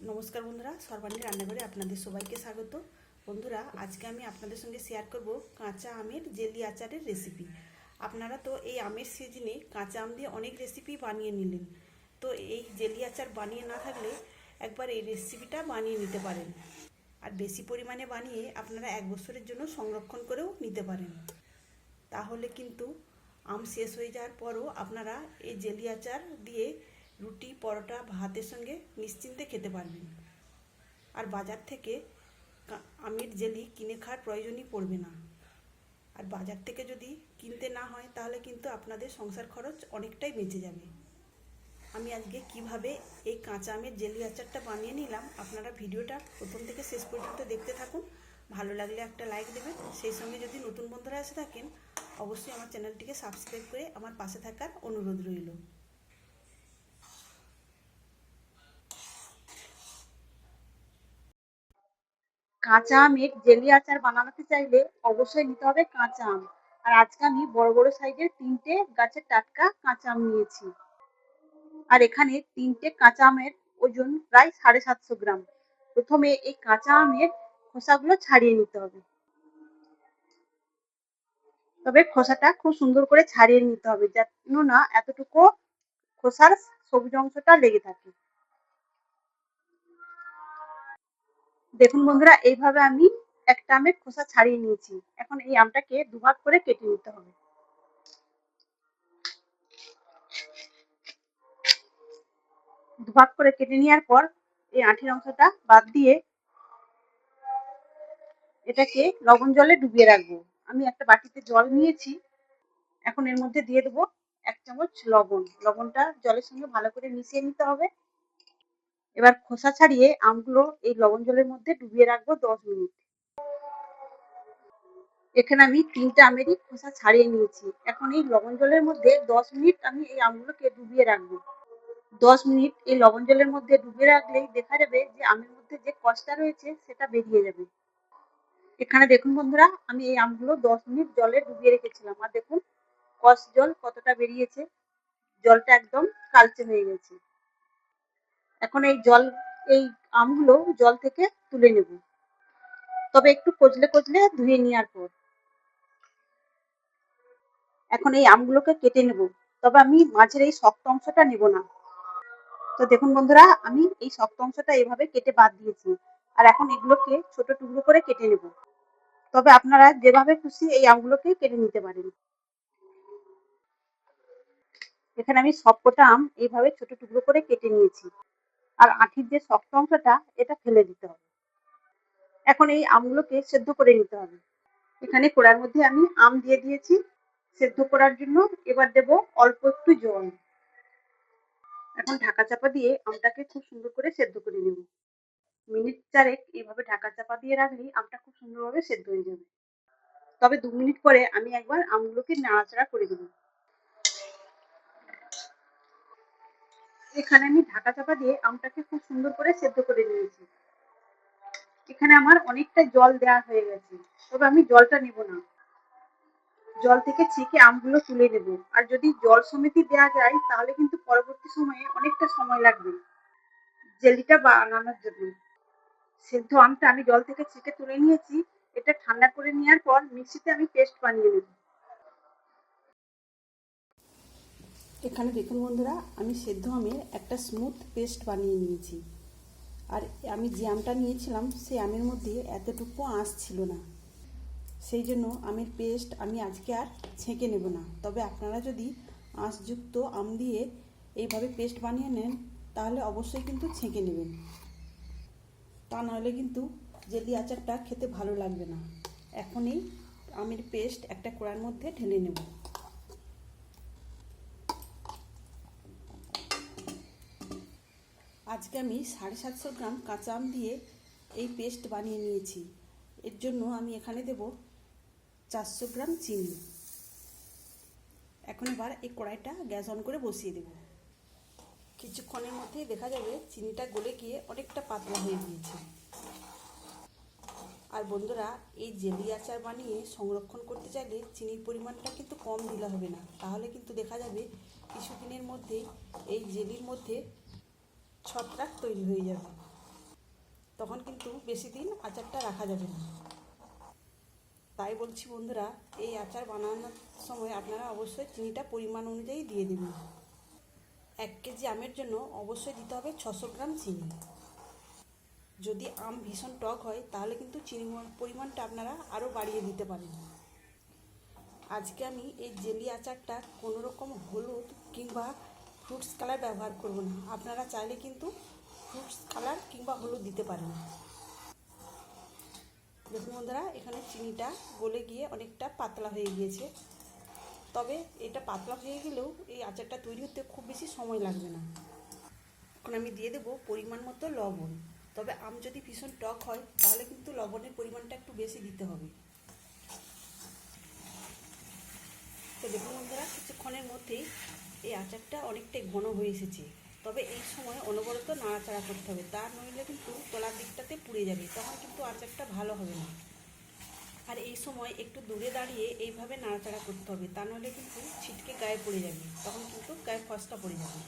নমস্কার বন্ধুরা, সর্বাণী রান্নাঘরে আপনাদের সবাইকে স্বাগত। বন্ধুরা, আজকে আমি আপনাদের সঙ্গে শেয়ার করব কাঁচা আমের জেলি আচারের রেসিপি। আপনারা তো এই আমের সিজনে কাঁচা আম দিয়ে অনেক রেসিপি বানিয়ে নিলেন, তো এই জেলি আচার বানিয়ে না থাকলে একবার এই রেসিপিটা বানিয়ে নিতে পারেন। আর বেশি পরিমাণে বানিয়ে আপনারা 1 বছরের জন্য সংরক্ষণ করেও নিতে পারেন। তাহলে কিন্তু আম শেষ হয়ে যাওয়ার পরও আপনারা এই জেলি আচার দিয়ে রুটি, পরোটা, ভাতের সঙ্গে নিশ্চিন্তে খেতে পারবেন। আর বাজার থেকে আমের জেলি কিনে খাওয়ার প্রয়োজনই পড়বে না। আর বাজার থেকে যদি কিনতে না হয় তাহলে কিন্তু আপনাদের সংসার খরচ অনেকটাই বেঁচে যাবে। আমি আজকে কিভাবে এই কাঁচা আমের জেলি আচারটা বানিয়ে নিলাম, আপনারা ভিডিওটা প্রথম থেকে শেষ পর্যন্ত দেখতে থাকুন। ভালো লাগলে একটা লাইক দেবেন। সেই সঙ্গে যদি নতুন বন্ধুরা এসে থাকেন, অবশ্যই আমার চ্যানেলটিকে সাবস্ক্রাইব করে আমার পাশে থাকার অনুরোধ রইল। কাঁচা আমের জেলি আচার বানাতে চাইলে অবশ্যই নিতে হবে কাঁচা আম। আর আজকে আমি বড় বড় সাইজের 3টে গাছের টাটকা কাঁচা আম নিয়েছি। আর এখানে 3টে কাঁচা আমের ওজন প্রায় 750 গ্রাম। প্রথমে এই কাঁচা আমের খোসাগুলো ছাড়িয়ে নিতে হবে। তবে খোসাটা খুব সুন্দর করে ছাড়িয়ে নিতে হবে, যেন না এতটুকু খোসার সবুজ অংশটা লেগে থাকে। দেখুন বন্ধুরা, এইভাবে আমি একটা আমের খোসা ছাড়িয়ে নিয়েছি। এখন এই আমটাকে দুভাগ করে কেটে নিতে হবে। দুভাগ করে কেটে নেওয়ার পর এই আঁঠির অংশটা বাদ দিয়ে এটাকে লবণ জলে ডুবিয়ে রাখবো। আমি একটা বাটিতে জল নিয়েছি। এখন এর মধ্যে দিয়ে দেবো 1 চামচ লবণ। লবণটা জলের সঙ্গে ভালো করে মিশিয়ে নিতে হবে। এবার খোসা ছাড়িয়ে আমগুলো এই লবণ জলের মধ্যে ডুবিয়ে রাখবো 10 মিনিট। এখানে আমি 3টে আমেরই খোসা ছাড়িয়ে নিয়েছি। এখন এই লবণ জলের মধ্যে 10 মিনিট আমি এই আমগুলোকে ডুবিয়ে রাখবো। 10 মিনিট এই লবণ জলের মধ্যে ডুবিয়ে রাখলেই দেখা যাবে যে আমের মধ্যে যে কষটা রয়েছে সেটা বেরিয়ে যাবে। এখানে দেখুন বন্ধুরা, আমি এই আমগুলো 10 মিনিট জলে ডুবিয়ে রেখেছিলাম। আর দেখুন কষ জল কতটা বেরিয়েছে। জলটা একদম কালচে হয়ে গেছে। এখন এই আমগুলো জল থেকে তুলে নেব। তবে একটু কচলে কচলে ধুয়ে নেওয়ার পর। এখন এই আমগুলোকে কেটে নেব। তবে আমি মাঝের এই শক্ত অংশটা নেব না। তো দেখুন বন্ধুরা, আমি এই শক্ত অংশটা এভাবে কেটে বাদ দিয়েছি। আর এখন এগুলোকে ছোট টুকরো করে কেটে নেব। তবে আপনারা যেভাবে খুশি এই আমগুলোকে কেটে নিতে পারেন। এখানে আমি সবকটা আম এইভাবে ছোট টুকরো করে কেটে নিয়েছি। আর আঁঠির যে শক্ত অংশটা এটা ফেলে দিতে হবে। এখন এই আমগুলোকে সেদ্ধ করে নিতে হবে। এখানে কড়ার মধ্যে আমি আম দিয়ে দিয়েছি সেদ্ধ করার জন্য। এবার দেব অল্প একটু জল। এখন ঢাকা চাপা দিয়ে আমটাকে খুব সুন্দর করে সেদ্ধ করে নেব। মিনিট 4 এইভাবে ঢাকা চাপা দিয়ে রাখলেই আমটা খুব সুন্দরভাবে সেদ্ধ হয়ে যাবে। তবে 2 মিনিট পরে আমি একবার আমগুলোকে নাড়াচাড়া করে দেব। এখানে আমি ঢাকা চাপা দিয়ে আমটাকে খুব সুন্দর করে সেদ্ধ করে নিয়েছি। এখানে আমার অনেকটা জল দেওয়া হয়ে গেছে। তবে আমি জলটা নেব না। জল থেকে ছেঁকে আমগুলো তুলে নেব। আর যদি জল সমেতই দেওয়া যায় তাহলে কিন্তু পরবর্তী সময়ে অনেকটা সময় লাগবে জেলিটা বানানোর জন্য। সেদ্ধ আমটা আমি জল থেকে ছেঁকে তুলে নিয়েছি। এটা ঠান্ডা করে নেওয়ার পর মিক্সিতে আমি পেস্ট বানিয়ে নেব। এখানে দেখুন বন্ধুরা, আমি সেদ্ধ আমের একটা স্মুথ পেস্ট বানিয়ে নিয়েছি। আর আমি যে আমটা নিয়েছিলাম সেই আমের মধ্যে এতটুকু আঁশ ছিল না। সেই জন্য আমের পেস্ট আমি আজকে আর ছেঁকে নেব না। তবে আপনারা যদি আঁশযুক্ত আম দিয়ে এইভাবে পেস্ট বানিয়ে নেন তাহলে অবশ্যই কিন্তু ছেঁকে নেবেন। তা নাহলে কিন্তু জেলি আচারটা খেতে ভালো লাগবে না। এখন এই আমের পেস্ট একটা কড়ার মধ্যে ঢেলে নেব। আজকে আমি 750 গ্রাম কাঁচা আম দিয়ে এই পেস্ট বানিয়ে নিয়েছি। এর জন্য আমি এখানে দেব 400 গ্রাম চিনি। এখন এবার এই কড়াইটা গ্যাস অন করে বসিয়ে দেব। কিছুক্ষণের মধ্যেই দেখা যাবে চিনিটা গলে গিয়ে অনেকটা পাতলা হয়ে গিয়েছে। আর বন্ধুরা, এই জেলি আচার বানিয়ে সংরক্ষণ করতে চাইলে চিনির পরিমাণটা কিন্তু কম দিলে হবে না। তাহলে কিন্তু দেখা যাবে কিছুদিনের মধ্যেই এই জেলির মধ্যে ছত্রাক তৈরি হয়ে যাবে। তখন কিন্তু বেশি দিন আচারটা রাখা যাবে না। তাই বলছি বন্ধুরা, এই আচার বানানোর সময় আপনারা অবশ্যই চিনিটা পরিমাণ অনুযায়ী দিয়ে দেবেন। 1 কেজি আমের জন্য অবশ্যই দিতে হবে 600 গ্রাম চিনি। যদি আম ভীষণ টক হয় তাহলে কিন্তু চিনির পরিমাণটা আপনারা আরও বাড়িয়ে দিতে পারেন। আজকে আমি এই জেলি আচারটা কোনো রকম হলুদ কিংবা ফ্রুটস কালার ব্যবহার করব না। আপনারা চাইলে কিন্তু ফ্রুটস কালার কিংবা হলুদ দিতে পারেন। দেখুন বন্ধুরা, এখানে চিনিটা গলে গিয়ে অনেকটা পাতলা হয়ে গিয়েছে। তবে এটা পাতলা হয়ে গেলেও এই আচারটা তৈরি হতে খুব বেশি সময় লাগবে না। এখন আমি দিয়ে দেবো পরিমাণ মতো লবণ। তবে আম যদি ভীষণ টক হয় তাহলে কিন্তু লবণের পরিমাণটা একটু বেশি দিতে হবে। তো দেখুন বন্ধুরা, কিছুক্ষণের মধ্যেই এই আচারটা অনেকটাই ঘন হয়ে এসেছে। তবে এই সময় অনবরত নাড়াচাড়া করতে হবে, তা নইলে কিন্তু তলার দিকটাতে পুড়ে যাবে, তখন কিন্তু আচারটা ভালো হবে না। আর এই সময় একটু দূরে দাঁড়িয়ে এইভাবে নাড়াচাড়া করতে হবে, তা নইলে কিন্তু ছিটকে গায়ে পড়ে যাবে, তখন কিন্তু গায়ে ফসকা পড়ে যাবে।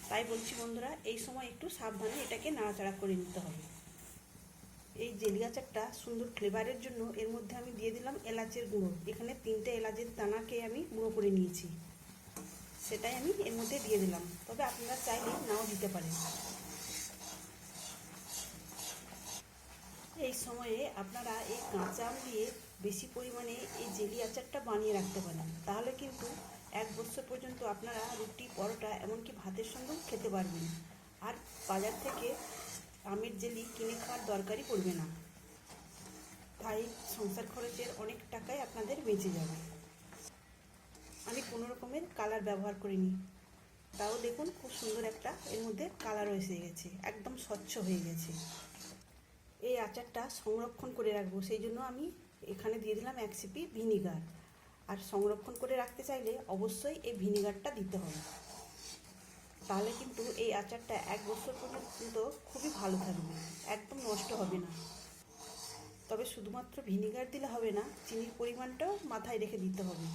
তাই বলছি বন্ধুরা, এই সময় একটু সাবধানে এটাকে নাড়াচাড়া করে নিতে হবে। এই জেলি আচারটা সুন্দর ফ্লেভারের জন্য এর মধ্যে আমি দিয়ে দিলাম এলাচের গুঁড়ো। এখানে 3টে এলাচের দানাকে আমি গুঁড়ো করে নিয়েছি, সেটাই আমি এর মধ্যে দিয়ে দিলাম। তবে আপনারা চাইলে নাও দিতে পারেন। এই সময়ে আপনারা এই কাঁচা আম দিয়ে বেশি পরিমাণে এই জেলি আচারটা বানিয়ে রাখতে পারেন, তাহলে কিন্তু 1 বছর পর্যন্ত আপনারা রুটি, পরোটা, এমনকি ভাতের সঙ্গেও খেতে পারবেন। আর বাজার থেকে আমের জেলি কিনে খাওয়ার দরকারই পড়বে না। তাই সংসার খরচের অনেক টাকাই আপনাদের বেঁচে যাবে। আমি কোনো রকমের কালার ব্যবহার করিনি, তাও দেখুন খুব সুন্দর একটা এর মধ্যে কালারও এসে গেছে, একদম স্বচ্ছ হয়ে গেছে। এই আচারটা সংরক্ষণ করে রাখবো, সেই জন্য আমি এখানে দিয়ে দিলাম 1 সিপি ভিনিগার। আর সংরক্ষণ করে রাখতে চাইলে অবশ্যই এই ভিনিগারটা দিতে হবে, তাহলে কিন্তু এই আচারটা 1 বছর পর্যন্ত খুবই ভালো থাকবে, একদম নষ্ট হবে না। তবে শুধুমাত্র ভিনিগার দিলে হবে না, চিনির পরিমাণটাও মাথায় রেখে দিতে হবে।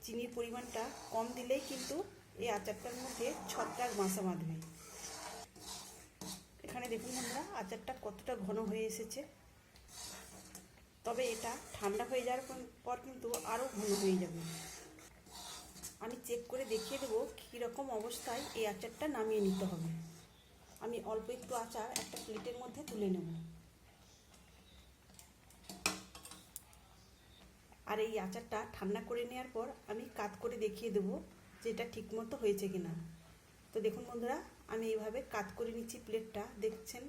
চিনির পরিমাণটা কম দিলেই কিন্তু এই আচারটার মধ্যে ছত্রাক বাসা বাঁধবে। এখানে দেখুন বন্ধুরা, আচারটা কতটা ঘন হয়ে এসেছে। তবে এটা ঠান্ডা হয়ে যাওয়ার পর কিন্তু আরও ঘন হয়ে যাবে। আমি চেক করে দেখিয়ে দেবো কীরকম অবস্থায় এই আচারটা নামিয়ে নিতে হবে। আমি অল্প একটু আচার একটা প্লেটের মধ্যে তুলে নেব। আর এই আচারটা ঠান্ডা করে নেওয়ার পর আমি কাত করে দেখিয়ে দেবো যে এটা ঠিকমতো হয়েছে কিনা। তো দেখুন বন্ধুরা, আমি এইভাবে কাত করে নিচ্ছি প্লেটটা, দেখছেন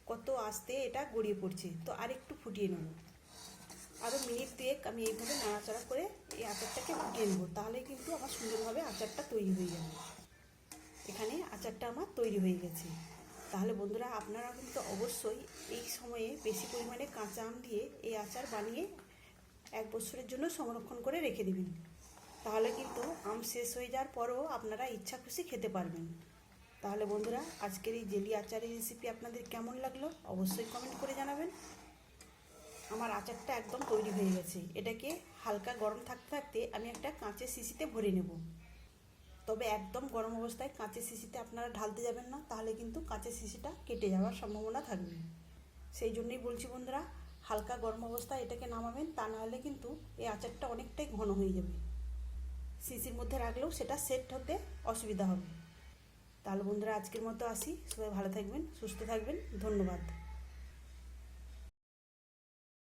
কত আস্তে এটা গড়িয়ে পড়ছে। তো আর একটু ফুটিয়ে নেব, আরও মিনিট 2 আমি এইভাবে নাড়াচাড়া করে এই আচারটাকে ফুটিয়ে নেব, তাহলে কিন্তু আমার সুন্দরভাবে আচারটা তৈরি হয়ে যাবে। এখানে আচারটা আমার তৈরি হয়ে গেছে। তাহলে বন্ধুরা, আপনারা কিন্তু অবশ্যই এই সময়ে বেশি পরিমাণে কাঁচা আম দিয়ে এই আচার বানিয়ে 1 বছরের জন্য সংরক্ষণ করে রেখে দেবেন, তাহলে কিন্তু আম শেষ হয়ে যাওয়ার পরও আপনারা ইচ্ছা খুশি খেতে পারবেন। তাহলে বন্ধুরা, আজকের এই জেলি আচারের রেসিপি আপনাদের কেমন লাগলো অবশ্যই কমেন্ট করে জানাবেন। আমার আচারটা একদম তৈরি হয়ে গেছে। এটাকে হালকা গরম থাকতে থাকতে আমি একটা কাঁচের শিশিতে ভরে নেব। তবে একদম গরম অবস্থায় কাঁচের শিশিতে আপনারা ঢালতে যাবেন না, তাহলে কিন্তু কাঁচের শিশিটা কেটে যাওয়ার সম্ভাবনা থাকবে। সেই জন্যই বলছি বন্ধুরা, হালকা গরম অবস্থায় এটাকে নামাবেন, তা নাহলে কিন্তু এই আচারটা অনেকটাই ঘন হয়ে যাবে। শিশির মধ্যে রাখলেও সেটা সেট হতে অসুবিধা হবে। তাহলে বন্ধুরা, আজকের মতো আসি। সবাই ভালো থাকবেন, সুস্থ থাকবেন, ধন্যবাদ।